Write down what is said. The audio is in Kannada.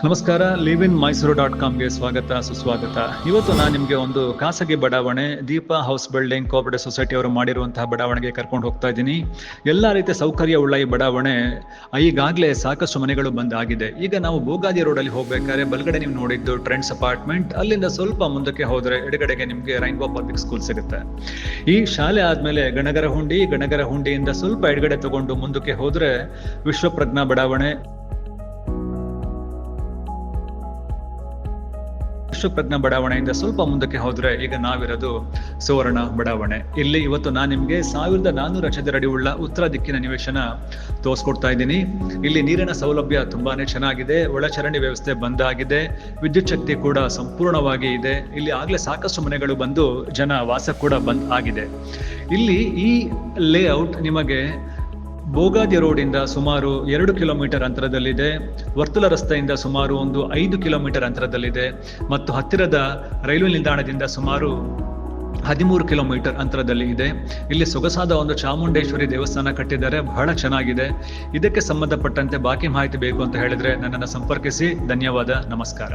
ನಮಸ್ಕಾರ. liveinmysuru.comಗೆ ಸ್ವಾಗತ ಸುಸ್ವಾಗತ. ಇವತ್ತು ನಾನು ನಿಮಗೆ ಒಂದು ಖಾಸಗಿ ಬಡಾವಣೆ ದೀಪ ಹೌಸ್ ಬಿಲ್ಡಿಂಗ್ ಕೋಆಪರೇಟಿವ್ ಸೊಸೈಟಿ ಅವರು ಮಾಡಿರುವಂತಹ ಬಡಾವಣೆಗೆ ಕರ್ಕೊಂಡು ಹೋಗ್ತಾ ಇದ್ದೀನಿ. ಎಲ್ಲಾ ರೀತಿಯ ಸೌಕರ್ಯ ಉಳ್ಳ ಈ ಬಡಾವಣೆ ಈಗಾಗಲೇ ಸಾಕಷ್ಟು ಮನೆಗಳು ಬಂದಾಗಿದೆ. ಈಗ ನಾವು ಬೋಗಾದಿ ರೋಡಲ್ಲಿ ಹೋಗ್ಬೇಕಾದ್ರೆ ಬಲಗಡೆ ನೀವು ನೋಡಿದ್ದು ಟ್ರೆಂಡ್ಸ್ ಅಪಾರ್ಟ್ಮೆಂಟ್, ಅಲ್ಲಿಂದ ಸ್ವಲ್ಪ ಮುಂದಕ್ಕೆ ಹೋದ್ರೆ ಎಡಗಡೆಗೆ ನಿಮಗೆ ರೈನ್ಬೋ ಪಬ್ಲಿಕ್ ಸ್ಕೂಲ್ ಸಿಗುತ್ತೆ. ಈ ಶಾಲೆ ಆದ್ಮೇಲೆ ಗಣಗರ ಹುಂಡಿಯಿಂದ ಸ್ವಲ್ಪ ಎಡಗಡೆ ತಗೊಂಡು ಮುಂದಕ್ಕೆ ಹೋದ್ರೆ ವಿಶ್ವಪ್ರಜ್ಞಾ ಬಡಾವಣೆ, ವಿಶ್ವಪ್ರಜ್ಞಾ ಬಡಾವಣೆಯಿಂದ ಸ್ವಲ್ಪ ಮುಂದಕ್ಕೆ ಹೋದ್ರೆ ಈಗ ನಾವಿರೋದು ಸುವರ್ಣ ಬಡಾವಣೆ. ಇಲ್ಲಿ ಇವತ್ತು ನಾನು ನಿಮ್ಗೆ 1400 ಚದರಡಿ ಉಳ್ಳ ಉತ್ತರ ದಿಕ್ಕಿನ ನಿವೇಶನ ತೋರಿಸ್ಕೊಡ್ತಾ ಇದ್ದೀನಿ. ಇಲ್ಲಿ ನೀರಿನ ಸೌಲಭ್ಯ ತುಂಬಾನೇ ಚೆನ್ನಾಗಿದೆ, ಒಳಚರಂಡಿ ವ್ಯವಸ್ಥೆ ಬಂದಾಗಿದೆ, ವಿದ್ಯುತ್ ಶಕ್ತಿ ಕೂಡ ಸಂಪೂರ್ಣವಾಗಿ ಇದೆ. ಇಲ್ಲಿ ಆಗ್ಲೇ ಸಾಕಷ್ಟು ಮನೆಗಳು ಬಂದು ಜನ ವಾಸ ಕೂಡ ಬಂದ್ ಆಗಿದೆ. ಇಲ್ಲಿ ಈ ಲೇಔಟ್ ನಿಮಗೆ ಬೋಗಾದಿ ರೋಡಿಂದ ಸುಮಾರು 2 ಕಿಲೋಮೀಟರ್ ಅಂತರದಲ್ಲಿದೆ, ವರ್ತುಲ ರಸ್ತೆಯಿಂದ ಸುಮಾರು ಒಂದು 5 ಕಿಲೋಮೀಟರ್ ಅಂತರದಲ್ಲಿದೆ ಮತ್ತು ಹತ್ತಿರದ ರೈಲ್ವೆ ನಿಲ್ದಾಣದಿಂದ ಸುಮಾರು 13 ಕಿಲೋಮೀಟರ್ ಅಂತರದಲ್ಲಿ ಇದೆ. ಇಲ್ಲಿ ಸೊಗಸಾದ ಒಂದು ಚಾಮುಂಡೇಶ್ವರಿ ದೇವಸ್ಥಾನ ಕಟ್ಟಿದ್ದಾರೆ, ಬಹಳ ಚೆನ್ನಾಗಿದೆ. ಇದಕ್ಕೆ ಸಂಬಂಧಪಟ್ಟಂತೆ ಬಾಕಿ ಮಾಹಿತಿ ಬೇಕು ಅಂತ ಹೇಳಿದ್ರೆ ನನ್ನನ್ನು ಸಂಪರ್ಕಿಸಿ. ಧನ್ಯವಾದ, ನಮಸ್ಕಾರ.